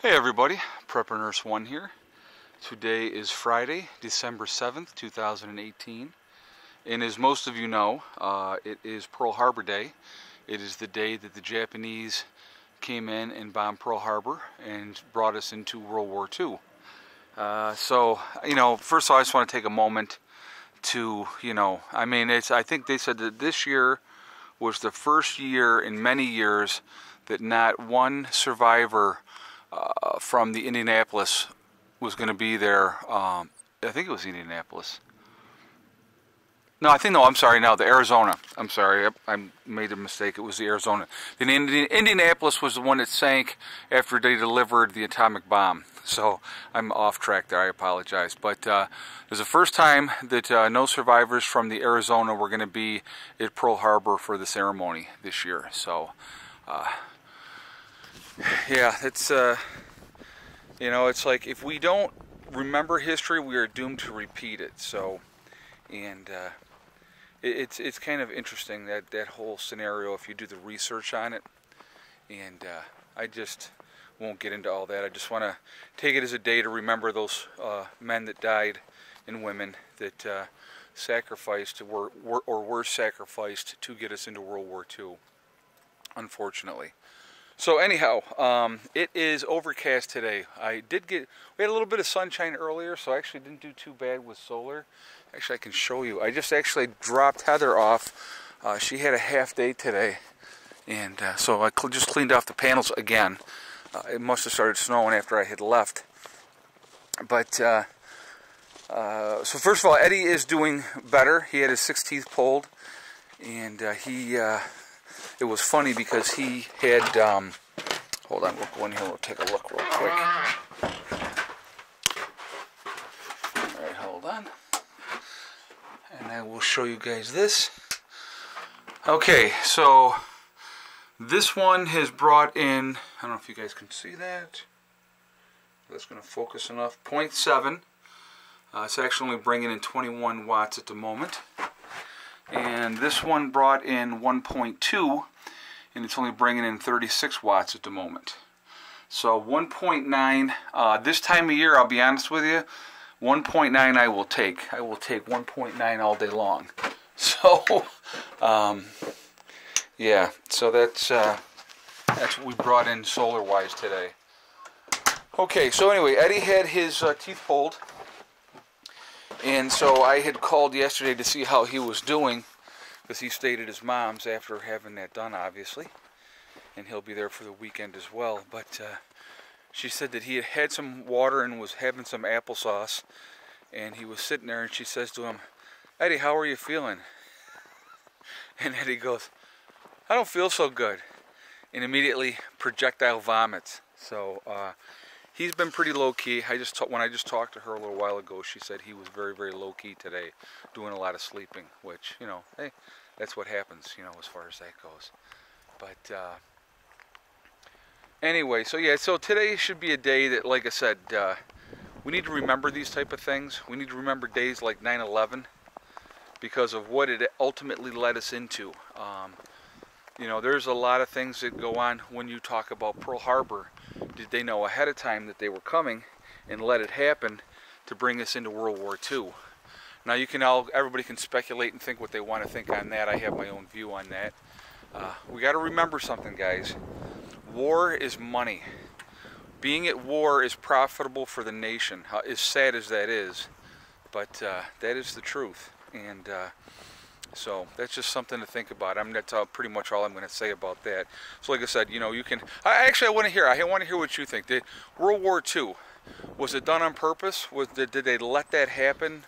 Hey everybody, Prepper Nurse 1 here. Today is Friday, December 7th, 2018. And as most of you know, it is Pearl Harbor Day. It is the day that the Japanese came in and bombed Pearl Harbor and brought us into World War II. First of all, I just want to take a moment to, I think they said that this year was the first year in many years that not one survivor from the Indianapolis was going to be there. I think it was Indianapolis. No, the Arizona. I'm sorry, I made a mistake. It was the Arizona. The Indianapolis was the one that sank after they delivered the atomic bomb. So I'm off track there, I apologize. But it was the first time that no survivors from the Arizona were going to be at Pearl Harbor for the ceremony this year. So, yeah, it's it's like if we don't remember history, we are doomed to repeat it. So, and it's kind of interesting that whole scenario if you do the research on it. And I just won't get into all that. I just want to take it as a day to remember those men that died and women that sacrificed or were sacrificed to get us into World War II, unfortunately. So anyhow, it is overcast today. We had a little bit of sunshine earlier, so I actually didn't do too bad with solar. Actually, I can show you. I just actually dropped Heather off. She had a half day today, and so I just cleaned off the panels again. It must have started snowing after I had left. But, so first of all, Eddie is doing better. He had his 6 teeth pulled, and it was funny because he had, hold on, we'll go in here, we'll take a look real quick. Alright, hold on. And I will show you guys this. Okay, so this one has brought in, I don't know if you guys can see that. That's going to focus enough. 0.7. It's actually only bringing in 21 watts at the moment. And this one brought in 1.2, and it's only bringing in 36 watts at the moment. So 1.9, this time of year, I'll be honest with you, 1.9 I will take. I will take 1.9 all day long. So, yeah, so that's what we brought in solar-wise today. Okay, so anyway, Eddie had his teeth pulled. And so I had called yesterday to see how he was doing, because he stayed at his mom's after having that done, obviously. And he'll be there for the weekend as well. But she said that he had had some water and was having some applesauce. And he was sitting there and she says to him, "Eddie, how are you feeling?" And Eddie goes, "I don't feel so good." And immediately projectile vomits. So, he's been pretty low-key. When I just talked to her a little while ago, she said he was very, very low-key today, doing a lot of sleeping, which, hey, that's what happens, as far as that goes. But, anyway, so yeah, so today should be a day that, like I said, we need to remember these type of things. We need to remember days like 9/11 because of what it ultimately led us into. There's a lot of things that go on when you talk about Pearl Harbor. Did they know ahead of time that they were coming and let it happen to bring us into World War II? Now everybody can speculate and think what they want to think on that. I have my own view on that. We got to remember something, guys. War is money. Being at war is profitable for the nation, as sad as that is. But that is the truth. And so that's just something to think about. That's pretty much all I'm going to say about that. So like I said, you can... I want to hear what you think. Did World War II, was it done on purpose? Did they let that happen,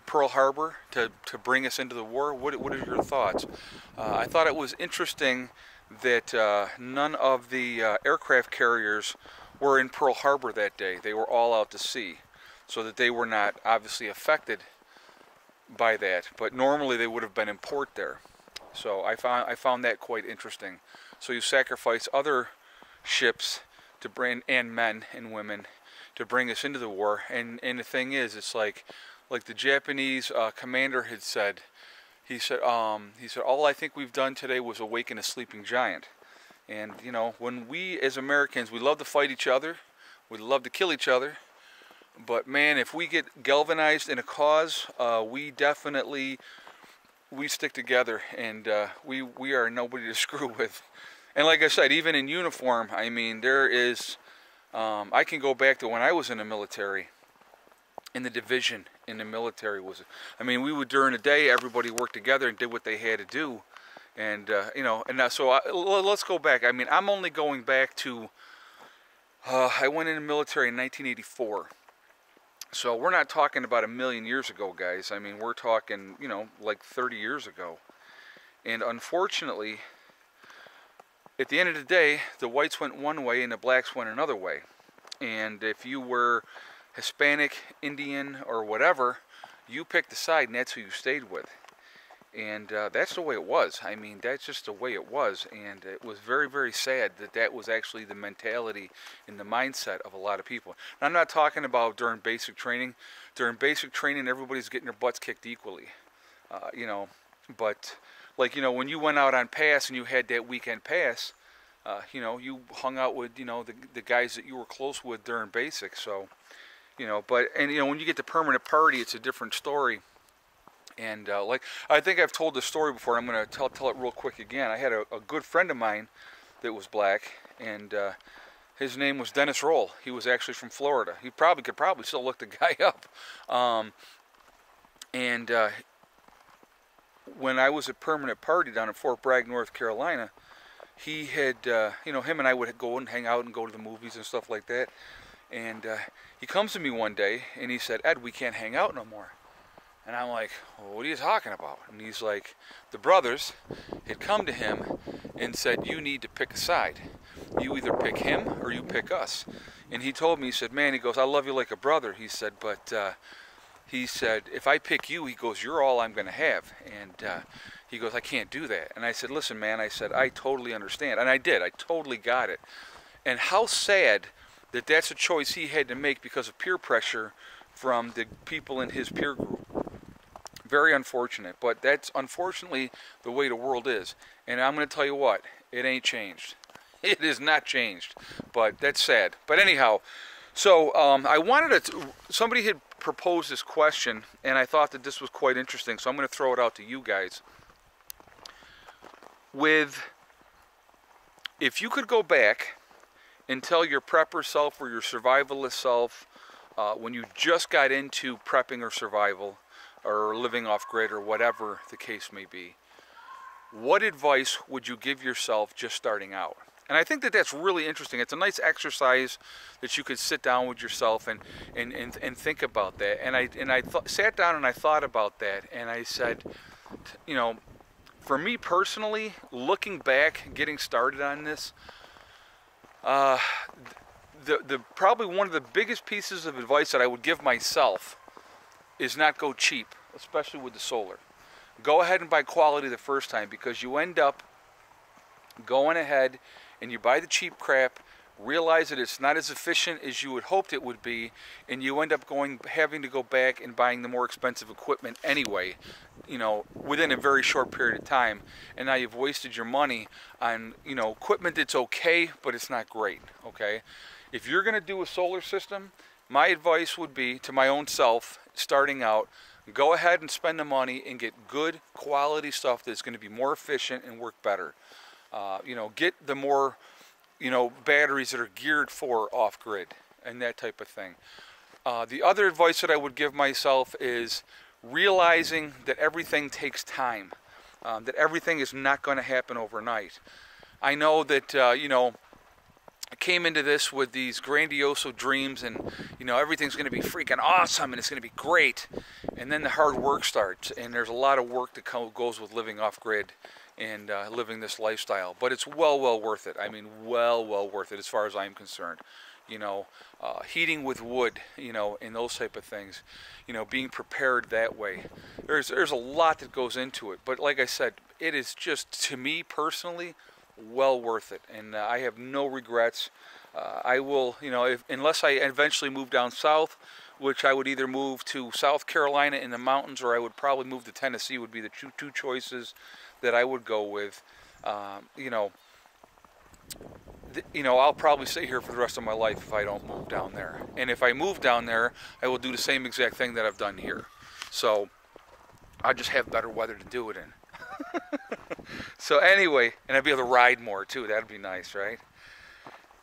Pearl Harbor, to bring us into the war? What are your thoughts? I thought it was interesting that none of the aircraft carriers were in Pearl Harbor that day. They were all out to sea, so that they were not obviously affected by that, but normally they would have been in port there. So I found that quite interesting. So you sacrifice other ships to bring, and men and women, to bring us into the war. And the thing is, it's like the Japanese commander had said. He said all I think we've done today was awaken a sleeping giant. And, you know, when we as Americans, we love to fight each other, we love to kill each other, but man, if we get galvanized in a cause, we stick together, and we are nobody to screw with. And like I said, even in uniform, I mean, there is, I can go back to when I was in the military, in the division in the military was, I mean, we would, during the day, everybody worked together and did what they had to do. And, you know, and so let's go back. I mean, I'm only going back to, I went in the military in 1984. So we're not talking about a million years ago, guys. I mean, we're talking, you know, like 30 years ago. And unfortunately, at the end of the day, the whites went one way and the blacks went another way. And if you were Hispanic, Indian, or whatever, you picked a side and that's who you stayed with. And that's the way it was. I mean, that's just the way it was. And it was very, very sad that that was actually the mentality and the mindset of a lot of people. And I'm not talking about during basic training. During basic training, everybody's getting their butts kicked equally. You know, but, like, you know, when you went out on pass and you had that weekend pass, you know, you hung out with, you know, the guys that you were close with during basic. So, you know, but, and, you know, when you get to permanent party, it's a different story. And like, I think I've told this story before. I'm going to tell it real quick again. I had a good friend of mine that was black, and his name was Dennis Roll. He was actually from Florida. He could probably still look the guy up. When I was at permanent party down at Fort Bragg, North Carolina, he had, you know, him and I would go and hang out and go to the movies and stuff like that. And he comes to me one day and he said, "Ed, we can't hang out no more." And I'm like, well, "What are you talking about?" And he's like, the brothers had come to him and said, "You need to pick a side. You either pick him or you pick us." And he told me, he said, "Man," he goes, "I love you like a brother." He said, "But," he said, "if I pick you," he goes, "you're all I'm going to have." And he goes, "I can't do that." And I said, "Listen, man," I said, "I totally understand." And I did. I totally got it. And how sad that that's a choice he had to make because of peer pressure from the people in his peer group. Very unfortunate, but that's unfortunately the way the world is. And I'm going to tell you what, it ain't changed. It is not changed, but that's sad. But anyhow, so I wanted to, somebody had proposed this question, and I thought that this was quite interesting, so I'm going to throw it out to you guys. If you could go back and tell your prepper self or your survivalist self, when you just got into prepping or survival, or living off grid, or whatever the case may be, what advice would you give yourself just starting out? And I think that that's really interesting. It's a nice exercise that you could sit down with yourself and think about that. And I sat down and I thought about that, and I said, you know, for me personally, looking back, getting started on this, probably one of the biggest pieces of advice that I would give myself is not go cheap, especially with the solar. Go ahead and buy quality the first time, because you end up going ahead and you buy the cheap crap, realize that it's not as efficient as you had hoped it would be, and you end up having to go back and buying the more expensive equipment anyway, you know, within a very short period of time. And now you've wasted your money on, you know, equipment that's okay, but it's not great, okay? If you're going to do a solar system, my advice would be to my own self, starting out, go ahead and spend the money and get good quality stuff that's going to be more efficient and work better. You know, get the more, you know, batteries that are geared for off-grid and that type of thing. The other advice that I would give myself is realizing that everything takes time, that everything is not going to happen overnight. I know that, you know, I came into this with these grandiose dreams, and, you know, everything's going to be freaking awesome and it's going to be great. And then the hard work starts, and there's a lot of work that goes with living off-grid and living this lifestyle. But it's well worth it. I mean, well worth it as far as I'm concerned. You know, heating with wood, you know, and those type of things. You know, being prepared that way. There's a lot that goes into it. But like I said, it is just, to me personally, well worth it, and I have no regrets. I will, you know, unless I eventually move down south, which I would either move to South Carolina in the mountains, or I would probably move to Tennessee, would be the two choices that I would go with. You know, you know, I'll probably stay here for the rest of my life if I don't move down there. And if I move down there, I will do the same exact thing that I've done here. So I just have better weather to do it in. So anyway, and I'd be able to ride more too. That'd be nice, right?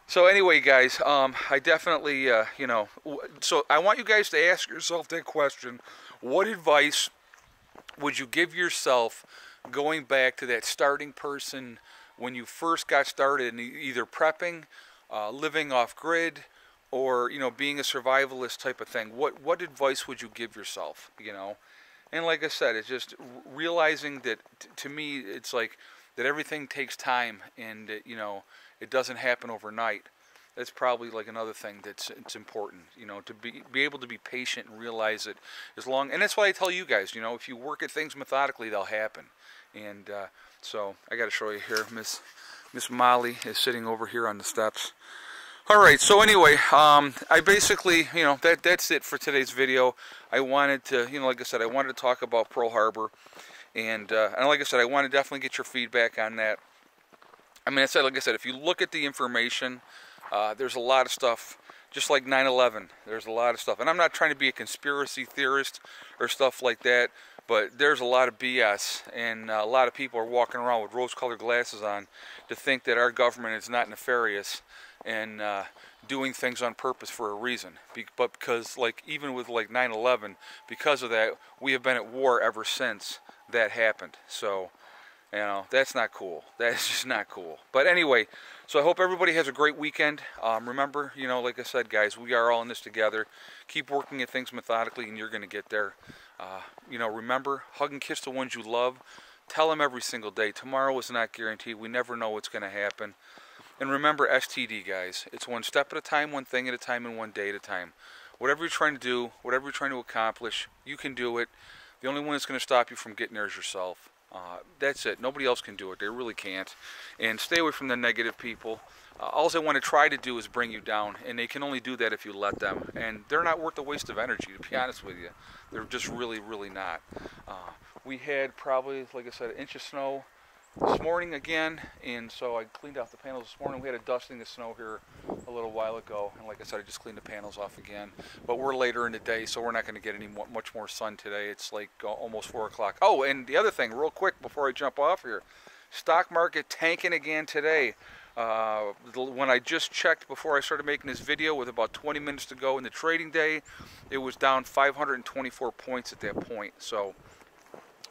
So anyway, guys, I definitely, you know, so I want you guys to ask yourself that question. What advice would you give yourself going back to that starting person when you first got started in either prepping, living off grid, or, you know, being a survivalist type of thing? What advice would you give yourself, you know? And like I said, it's just realizing that, to me, it's like that everything takes time, and, you know, it doesn't happen overnight. That's probably like another thing it's important, you know, to be able to be patient and realize it as long. And that's why I tell you guys, you know, if you work at things methodically, they'll happen. And so I got to show you here. Miss Molly is sitting over here on the steps. All right. So anyway, I basically, you know, that's it for today's video. I wanted to, you know, like I said, I wanted to talk about Pearl Harbor, and like I said, I want to definitely get your feedback on that. I mean, like I said, if you look at the information, there's a lot of stuff, just like 9/11. There's a lot of stuff. And I'm not trying to be a conspiracy theorist or stuff like that, but there's a lot of BS, and a lot of people are walking around with rose-colored glasses on to think that our government is not nefarious and doing things on purpose for a reason. But because, like, even with like 9/11, because of that, we have been at war ever since that happened. So, you know, that's not cool. That's just not cool. But anyway, so I hope everybody has a great weekend. Remember, you know, like I said, guys, we are all in this together. Keep working at things methodically, and you're going to get there. You know, remember, hug and kiss the ones you love. Tell them every single day. Tomorrow is not guaranteed. We never know what's going to happen. And remember STD, guys. It's one step at a time, one thing at a time, and one day at a time. Whatever you're trying to do, whatever you're trying to accomplish, you can do it. The only one that's going to stop you from getting there is yourself. That's it. Nobody else can do it. They really can't. And stay away from the negative people. All they want to try to do is bring you down, and they can only do that if you let them. And they're not worth the waste of energy, to be honest with you. They're just really, really not. We had probably, like I said, an inch of snow this morning again, and so I cleaned off the panels this morning. We had a dusting of snow here a little while ago, and like I said, I just cleaned the panels off again. But we're later in the day, so we're not going to get much more sun today. It's like almost 4 o'clock. Oh, and the other thing, real quick before I jump off here, stock market tanking again today. When I just checked before I started making this video, with about 20 minutes to go in the trading day, it was down 524 points at that point. So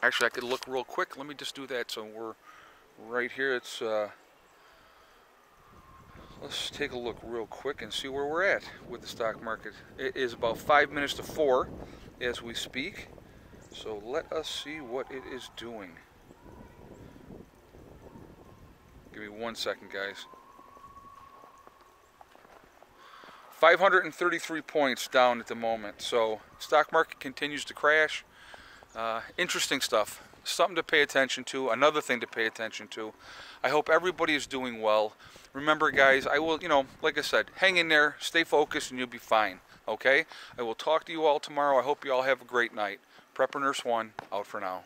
actually, I could look real quick. Let me just do that. So we're right here. It's let's take a look real quick and see where we're at with the stock market. It is about 5 minutes to 4 as we speak. So let us see what it is doing. Give me 1 second, guys. 533 points down at the moment. So stock market continues to crash. Interesting stuff. Something to pay attention to. Another thing to pay attention to. I hope everybody is doing well. Remember, guys, I will, you know, like I said, hang in there, stay focused, and you'll be fine. Okay? I will talk to you all tomorrow. I hope you all have a great night. Prepper Nurse 1, out for now.